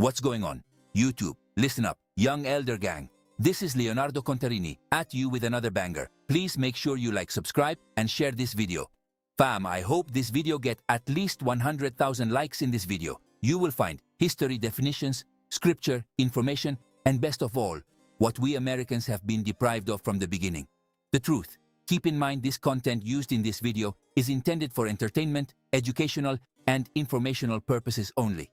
What's going on? YouTube, listen up, young elder gang. This is Leonardo Contarini, at you with another banger. Please make sure you like, subscribe, and share this video. Fam, I hope this video get at least 100,000 likes in this video. You will find history definitions, scripture, information, and best of all, what we Americans have been deprived of from the beginning. The truth. Keep in mind this content used in this video is intended for entertainment, educational, and informational purposes only.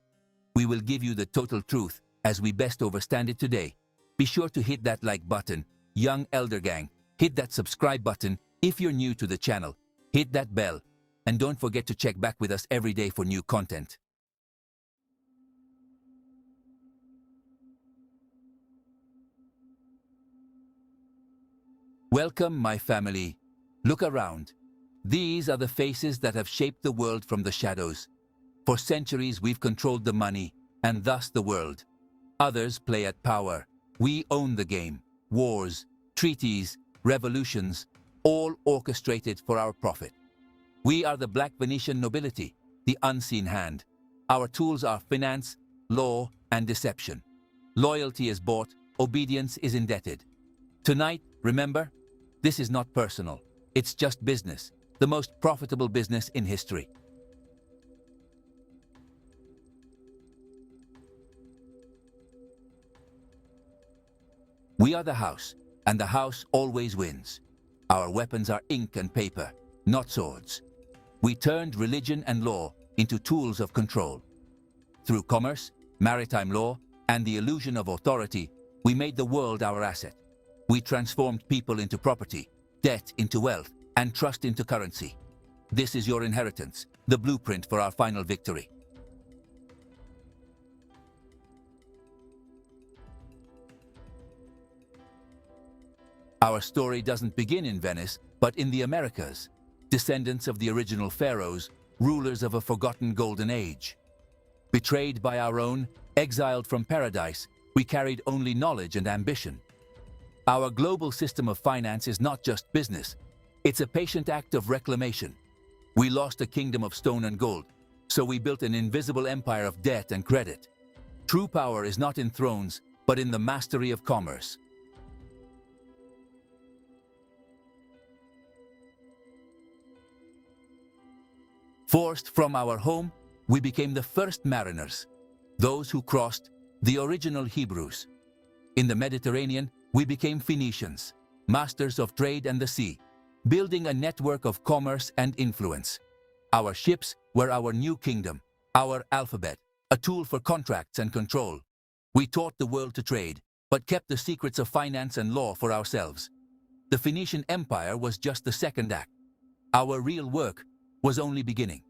We will give you the total truth as we best understand it today. Be sure to hit that like button, young elder gang. Hit that subscribe button if you're new to the channel. Hit that bell, and don't forget to check back with us every day for new content. Welcome, my family. Look around. These are the faces that have shaped the world from the shadows. For centuries, we've controlled the money, and thus the world. Others play at power. We own the game. Wars, treaties, revolutions, all orchestrated for our profit. We are the Black Venetian nobility, the unseen hand. Our tools are finance, law, and deception. Loyalty is bought, obedience is indebted. Tonight, remember, this is not personal. It's just business, the most profitable business in history. We are the house, and the house always wins. Our weapons are ink and paper, not swords. We turned religion and law into tools of control. Through commerce, maritime law, and the illusion of authority, we made the world our asset. We transformed people into property, debt into wealth, and trust into currency. This is your inheritance, the blueprint for our final victory. Our story doesn't begin in Venice, but in the Americas, descendants of the original pharaohs, rulers of a forgotten golden age. Betrayed by our own, exiled from paradise, we carried only knowledge and ambition. Our global system of finance is not just business, it's a patient act of reclamation. We lost a kingdom of stone and gold, so we built an invisible empire of debt and credit. True power is not in thrones, but in the mastery of commerce. Forced from our home, we became the first mariners, those who crossed, the original Hebrews. In the Mediterranean, we became Phoenicians, masters of trade and the sea, building a network of commerce and influence. Our ships were our new kingdom, our alphabet, a tool for contracts and control. We taught the world to trade, but kept the secrets of finance and law for ourselves. The Phoenician Empire was just the second act. Our real work was only beginning.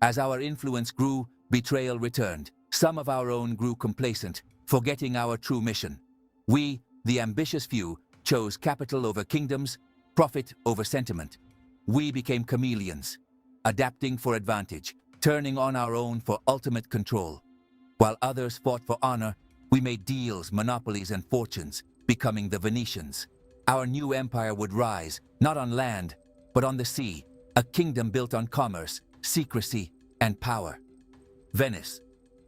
As our influence grew, betrayal returned. Some of our own grew complacent, forgetting our true mission. We, the ambitious few, chose capital over kingdoms, profit over sentiment. We became chameleons, adapting for advantage, turning on our own for ultimate control. While others fought for honor, we made deals, monopolies, and fortunes, becoming the Venetians. Our new empire would rise, not on land, but on the sea, a kingdom built on commerce, secrecy, and power. Venice,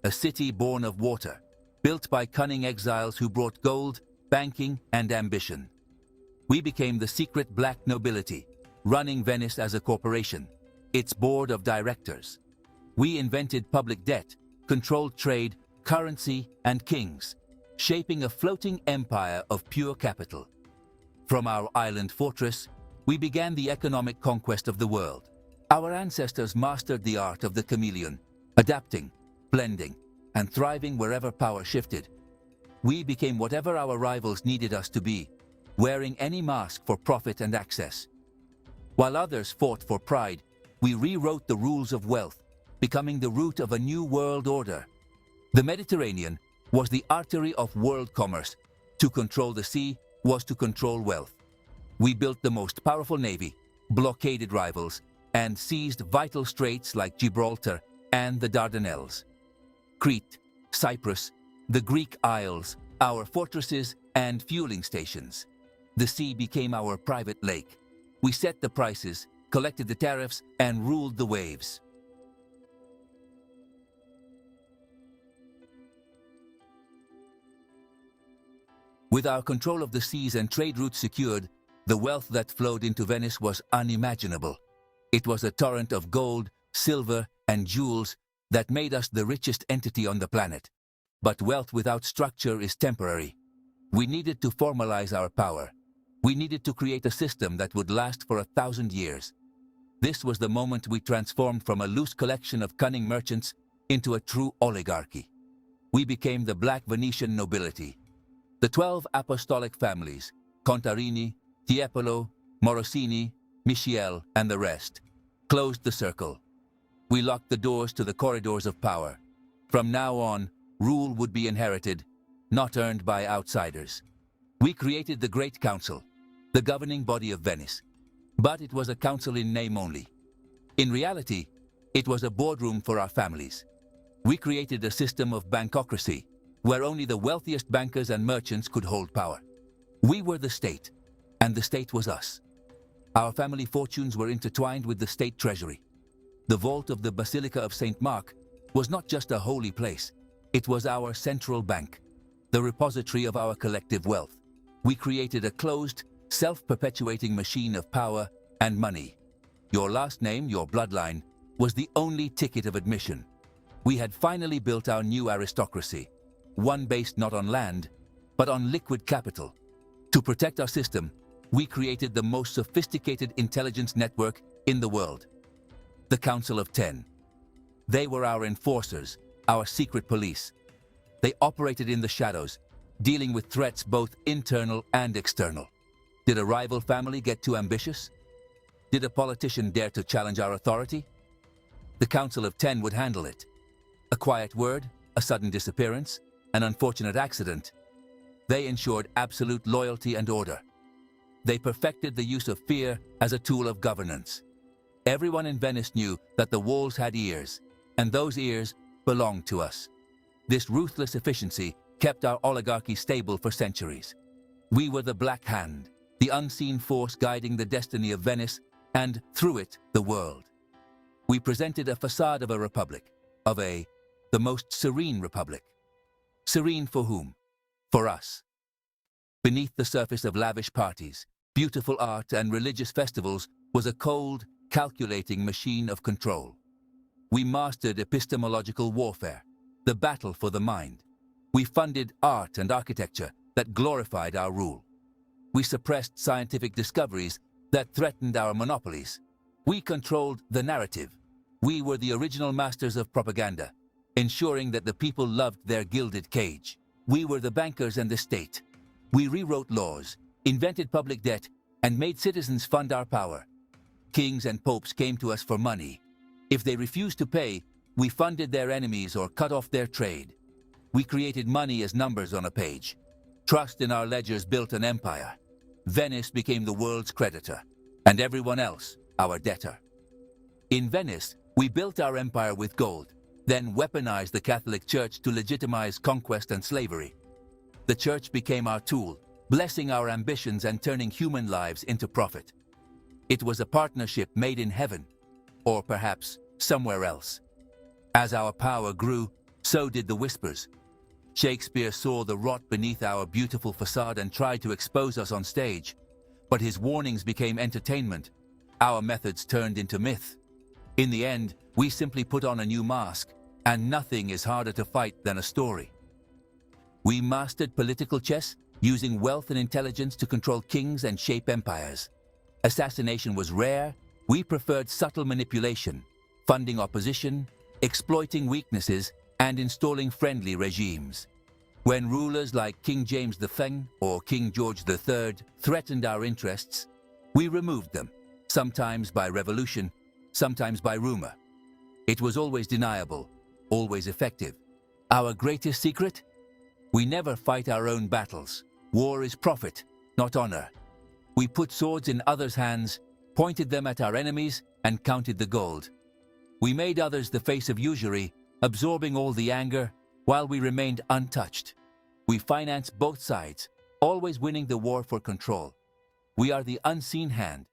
a city born of water, built by cunning exiles who brought gold, banking, and ambition. We became the secret black nobility, running Venice as a corporation, its board of directors. We invented public debt, controlled trade, currency, and kings, shaping a floating empire of pure capital. From our island fortress, we began the economic conquest of the world. Our ancestors mastered the art of the chameleon, adapting, blending, and thriving wherever power shifted. We became whatever our rivals needed us to be, wearing any mask for profit and access. While others fought for pride, we rewrote the rules of wealth, becoming the root of a new world order. The Mediterranean was the artery of world commerce. To control the sea was to control wealth. We built the most powerful navy, blockaded rivals, and seized vital straits like Gibraltar and the Dardanelles. Crete, Cyprus, the Greek Isles, our fortresses and fueling stations. The sea became our private lake. We set the prices, collected the tariffs, and ruled the waves. With our control of the seas and trade routes secured, the wealth that flowed into Venice was unimaginable. It was a torrent of gold, silver, and jewels that made us the richest entity on the planet. But wealth without structure is temporary. We needed to formalize our power. We needed to create a system that would last for 1,000 years. This was the moment we transformed from a loose collection of cunning merchants into a true oligarchy. We became the Black Venetian nobility. The 12 apostolic families, Contarini, Tiepolo, Morosini, Michiel, and the rest, closed the circle. We locked the doors to the corridors of power. From now on, rule would be inherited, not earned by outsiders. We created the Great Council, the governing body of Venice. But it was a council in name only. In reality, it was a boardroom for our families. We created a system of bankocracy, where only the wealthiest bankers and merchants could hold power. We were the state, and the state was us. Our family fortunes were intertwined with the state treasury. The vault of the Basilica of St. Mark was not just a holy place, it was our central bank, the repository of our collective wealth. We created a closed, self-perpetuating machine of power and money. Your last name, your bloodline, was the only ticket of admission. We had finally built our new aristocracy, one based not on land, but on liquid capital. To protect our system, we created the most sophisticated intelligence network in the world, the Council of 10. They were our enforcers, our secret police. They operated in the shadows, dealing with threats both internal and external. Did a rival family get too ambitious? Did a politician dare to challenge our authority? The Council of 10 would handle it. A quiet word, a sudden disappearance, an unfortunate accident. They ensured absolute loyalty and order. They perfected the use of fear as a tool of governance. Everyone in Venice knew that the walls had ears, and those ears belonged to us. This ruthless efficiency kept our oligarchy stable for centuries. We were the Black Hand, the unseen force guiding the destiny of Venice and, through it, the world. We presented a facade of a republic, the most serene republic. Serene for whom? For us. Beneath the surface of lavish parties, beautiful art, and religious festivals was a cold, calculating machine of control. We mastered epistemological warfare, the battle for the mind. We funded art and architecture that glorified our rule. We suppressed scientific discoveries that threatened our monopolies. We controlled the narrative. We were the original masters of propaganda, ensuring that the people loved their gilded cage. We were the bankers and the state. We rewrote laws, invented public debt, and made citizens fund our power. Kings and popes came to us for money. If they refused to pay, we funded their enemies or cut off their trade. We created money as numbers on a page. Trust in our ledgers built an empire. Venice became the world's creditor, and everyone else our debtor. In Venice, we built our empire with gold, then weaponized the Catholic Church to legitimize conquest and slavery. The Church became our tool, blessing our ambitions and turning human lives into profit. It was a partnership made in heaven, or perhaps somewhere else. As our power grew, so did the whispers. Shakespeare saw the rot beneath our beautiful facade and tried to expose us on stage. But his warnings became entertainment. Our methods turned into myth. In the end, we simply put on a new mask, and nothing is harder to fight than a story. We mastered political chess, using wealth and intelligence to control kings and shape empires. Assassination was rare. We preferred subtle manipulation, funding opposition, exploiting weaknesses, and installing friendly regimes. When rulers like King James V or King George III threatened our interests, we removed them, sometimes by revolution, sometimes by rumor. It was always deniable, always effective. Our greatest secret? We never fight our own battles. War is profit, not honor. We put swords in others' hands, pointed them at our enemies, and counted the gold. We made others the face of usury, absorbing all the anger, while we remained untouched. We financed both sides, always winning the war for control. We are the unseen hand,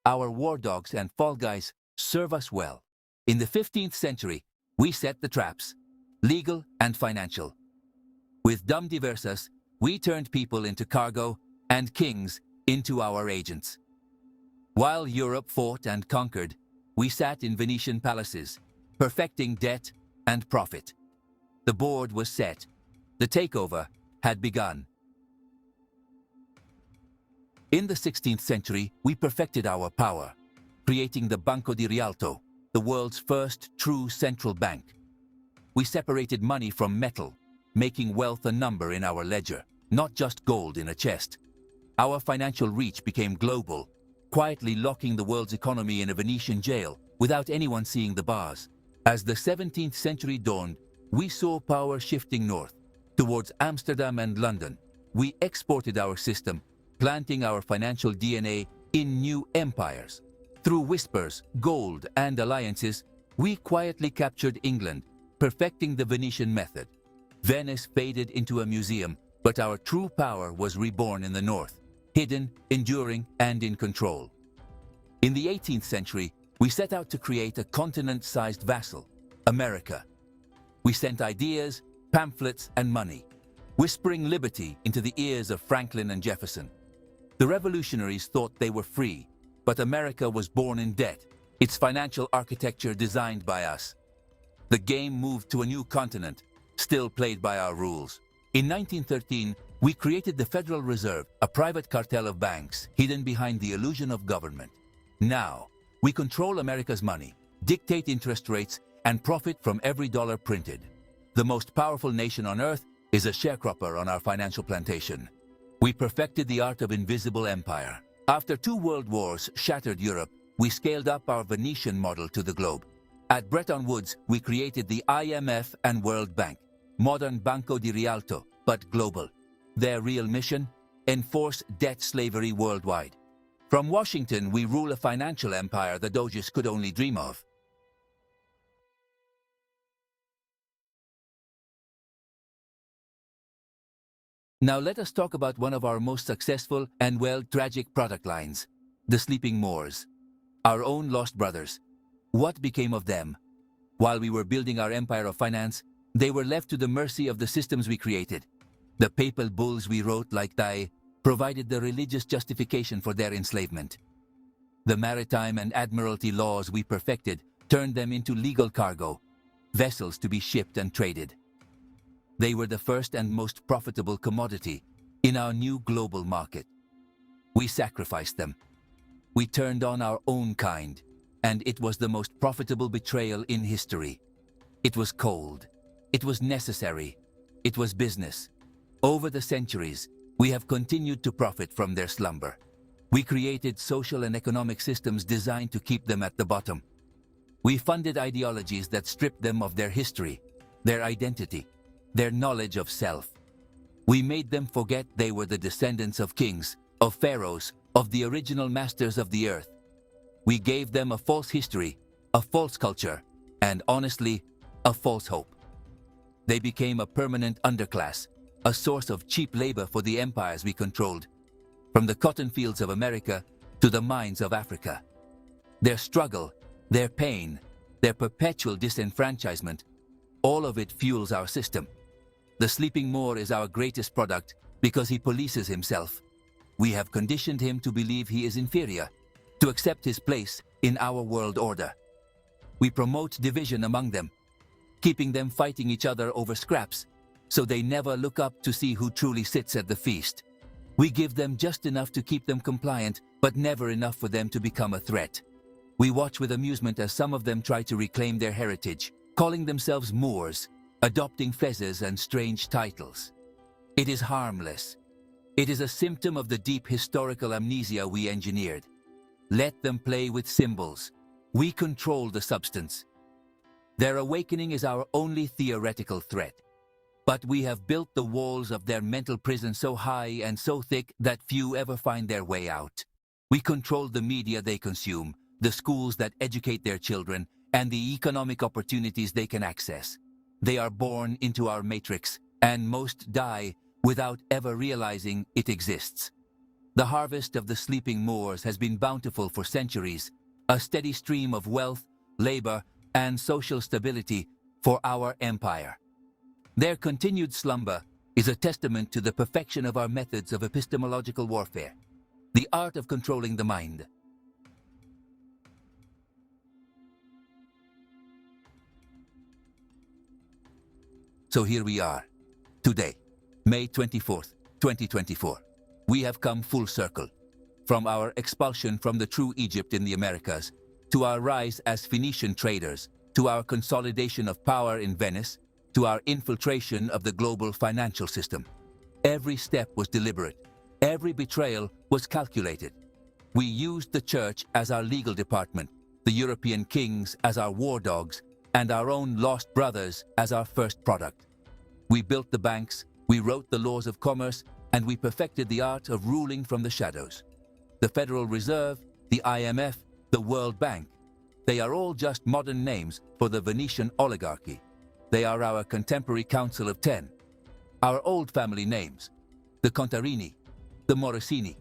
Our war dogs and fall guys serve us well. In the 15th century, we set the traps, legal and financial. With Dum Diversas, we turned people into cargo and kings into our agents. While Europe fought and conquered, we sat in Venetian palaces, perfecting debt and profit. The board was set. The takeover had begun. In the 16th century, we perfected our power, creating the Banco di Rialto, the world's first true central bank. We separated money from metal, making wealth a number in our ledger, not just gold in a chest. Our financial reach became global, quietly locking the world's economy in a Venetian jail without anyone seeing the bars. As the 17th century dawned, we saw power shifting north, towards Amsterdam and London. We exported our system, planting our financial DNA in new empires. Through whispers, gold, and alliances, we quietly captured England, perfecting the Venetian method. Venice faded into a museum, but our true power was reborn in the north, hidden, enduring, and in control. In the 18th century, we set out to create a continent-sized vassal, America. We sent ideas, pamphlets, and money, whispering liberty into the ears of Franklin and Jefferson. The revolutionaries thought they were free, but America was born in debt, its financial architecture designed by us. The game moved to a new continent, still played by our rules. In 1913, we created the Federal Reserve, a private cartel of banks hidden behind the illusion of government. Now, we control America's money, dictate interest rates, and profit from every dollar printed. The most powerful nation on earth is a sharecropper on our financial plantation. We perfected the art of invisible empire. After 2 world wars shattered Europe, we scaled up our Venetian model to the globe. At Bretton Woods, we created the IMF and World Bank, modern Banco di Rialto, but global. Their real mission? Enforce debt slavery worldwide. From Washington, we rule a financial empire the Doges could only dream of. Now let us talk about one of our most successful and, well, tragic product lines, the sleeping Moors. Our own lost brothers. What became of them? While we were building our empire of finance, they were left to the mercy of the systems we created. The papal bulls we wrote, like Thai, provided the religious justification for their enslavement. The maritime and admiralty laws we perfected turned them into legal cargo, vessels to be shipped and traded. They were the first and most profitable commodity in our new global market. We sacrificed them. We turned on our own kind, and it was the most profitable betrayal in history. It was cold. It was necessary. It was business. Over the centuries, we have continued to profit from their slumber. We created social and economic systems designed to keep them at the bottom. We funded ideologies that stripped them of their history, their identity, their knowledge of self. We made them forget they were the descendants of kings, of pharaohs, of the original masters of the earth. We gave them a false history, a false culture, and honestly, a false hope. They became a permanent underclass, a source of cheap labor for the empires we controlled, from the cotton fields of America to the mines of Africa. Their struggle, their pain, their perpetual disenfranchisement, all of it fuels our system. The sleeping Moor is our greatest product because he polices himself. We have conditioned him to believe he is inferior, to accept his place in our world order. We promote division among them, keeping them fighting each other over scraps, so they never look up to see who truly sits at the feast. We give them just enough to keep them compliant, but never enough for them to become a threat. We watch with amusement as some of them try to reclaim their heritage, calling themselves Moors, adopting fezzes and strange titles. It is harmless. It is a symptom of the deep historical amnesia we engineered. Let them play with symbols. We control the substance. Their awakening is our only theoretical threat. But we have built the walls of their mental prison so high and so thick that few ever find their way out. We control the media they consume, the schools that educate their children, and the economic opportunities they can access. They are born into our matrix, and most die without ever realizing it exists. The harvest of the sleeping Moors has been bountiful for centuries, a steady stream of wealth, labor, and social stability for our empire. Their continued slumber is a testament to the perfection of our methods of epistemological warfare, the art of controlling the mind. So here we are, today, May 24th, 2024. We have come full circle, from our expulsion from the true Egypt in the Americas, to our rise as Phoenician traders, to our consolidation of power in Venice, to our infiltration of the global financial system. Every step was deliberate. Every betrayal was calculated. We used the church as our legal department, the European kings as our war dogs, and our own lost brothers as our first product. We built the banks, we wrote the laws of commerce, and we perfected the art of ruling from the shadows. The Federal Reserve, the IMF, the World Bank, they are all just modern names for the Venetian oligarchy. They are our contemporary Council of Ten. Our old family names, the Contarini, the Morosini,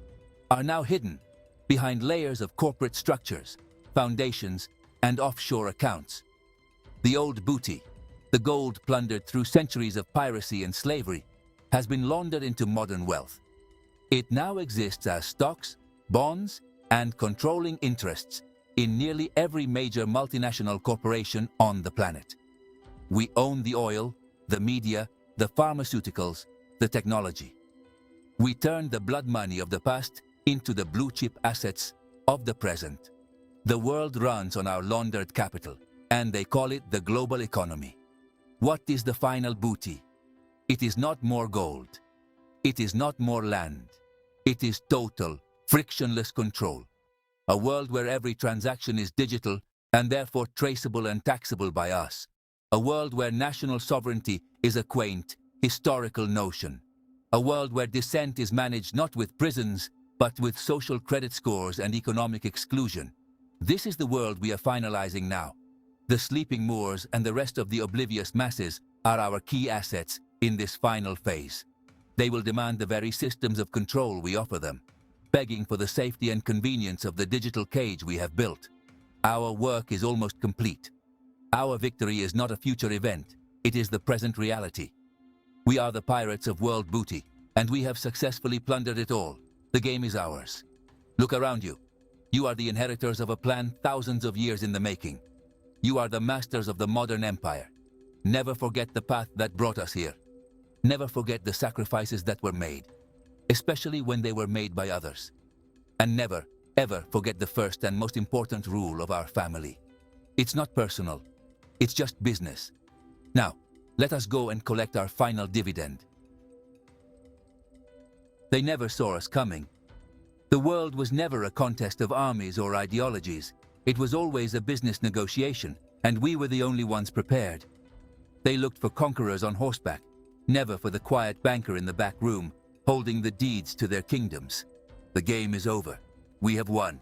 are now hidden behind layers of corporate structures, foundations, and offshore accounts. The old booty, the gold plundered through centuries of piracy and slavery, has been laundered into modern wealth. It now exists as stocks, bonds, and controlling interests in nearly every major multinational corporation on the planet. We own the oil, the media, the pharmaceuticals, the technology. We turn the blood money of the past into the blue-chip assets of the present. The world runs on our laundered capital, and they call it the global economy. What is the final booty? It is not more gold. It is not more land. It is total, frictionless control. A world where every transaction is digital and therefore traceable and taxable by us. A world where national sovereignty is a quaint, historical notion. A world where dissent is managed not with prisons, but with social credit scores and economic exclusion. This is the world we are finalizing now. The sleeping Moors and the rest of the oblivious masses are our key assets in this final phase. They will demand the very systems of control we offer them, begging for the safety and convenience of the digital cage we have built. Our work is almost complete. Our victory is not a future event, it is the present reality. We are the pirates of world booty, and we have successfully plundered it all. The game is ours. Look around you. You are the inheritors of a plan thousands of years in the making. You are the masters of the modern empire. Never forget the path that brought us here. Never forget the sacrifices that were made, especially when they were made by others. And never, ever forget the first and most important rule of our family. It's not personal. It's just business. Now, let us go and collect our final dividend. They never saw us coming. The world was never a contest of armies or ideologies. It was always a business negotiation, and we were the only ones prepared. They looked for conquerors on horseback, never for the quiet banker in the back room, holding the deeds to their kingdoms. The game is over. We have won.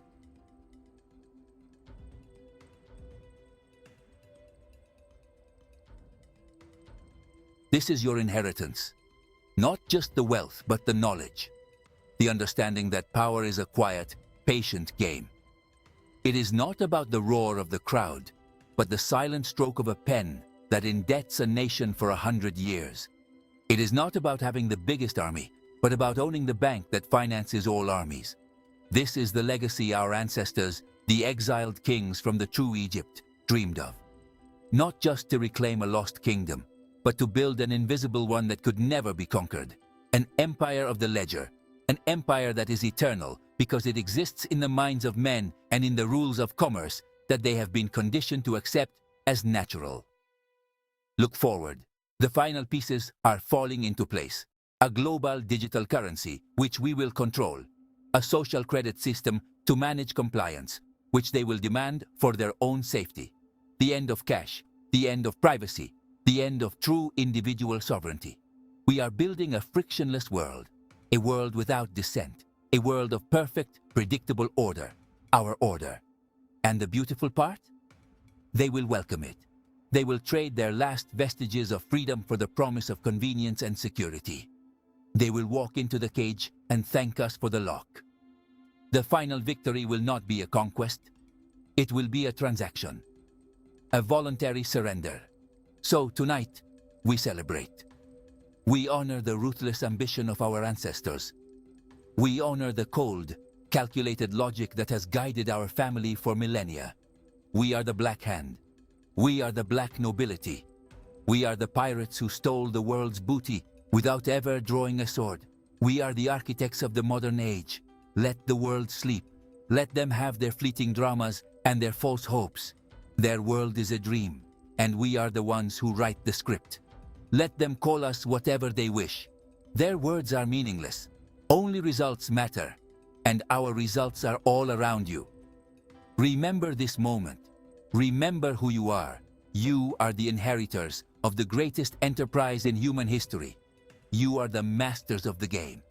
This is your inheritance. Not just the wealth, but the knowledge. The understanding that power is a quiet, patient game. It is not about the roar of the crowd, but the silent stroke of a pen that indebts a nation for 100 years. It is not about having the biggest army, but about owning the bank that finances all armies. This is the legacy our ancestors, the exiled kings from the true Egypt, dreamed of. Not just to reclaim a lost kingdom, but to build an invisible one that could never be conquered. An empire of the ledger, an empire that is eternal because it exists in the minds of men and in the rules of commerce that they have been conditioned to accept as natural. Look forward. The final pieces are falling into place. A global digital currency, which we will control. A social credit system to manage compliance, which they will demand for their own safety. The end of cash, the end of privacy, the end of true individual sovereignty. We are building a frictionless world, a world without dissent, a world of perfect, predictable order, our order. And the beautiful part? They will welcome it. They will trade their last vestiges of freedom for the promise of convenience and security. They will walk into the cage and thank us for the lock. The final victory will not be a conquest. It will be a transaction, a voluntary surrender. So tonight, we celebrate. We honor the ruthless ambition of our ancestors. We honor the cold, calculated logic that has guided our family for millennia. We are the Black Hand. We are the Black Nobility. We are the pirates who stole the world's booty without ever drawing a sword. We are the architects of the modern age. Let the world sleep. Let them have their fleeting dramas and their false hopes. Their world is a dream, and we are the ones who write the script. Let them call us whatever they wish. Their words are meaningless. Only results matter, and our results are all around you. Remember this moment. Remember who you are. You are the inheritors of the greatest enterprise in human history. You are the masters of the game.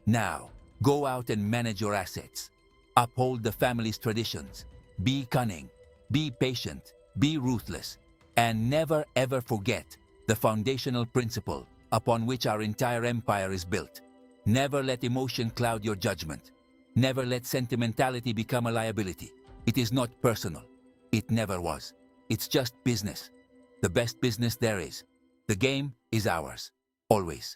Now, go out and manage your assets. Uphold the family's traditions. Be cunning. Be patient. Be ruthless. And never ever forget the foundational principle upon which our entire empire is built. Never let emotion cloud your judgment. Never let sentimentality become a liability. It is not personal. It never was. It's just business. The best business there is. The game is ours. Always.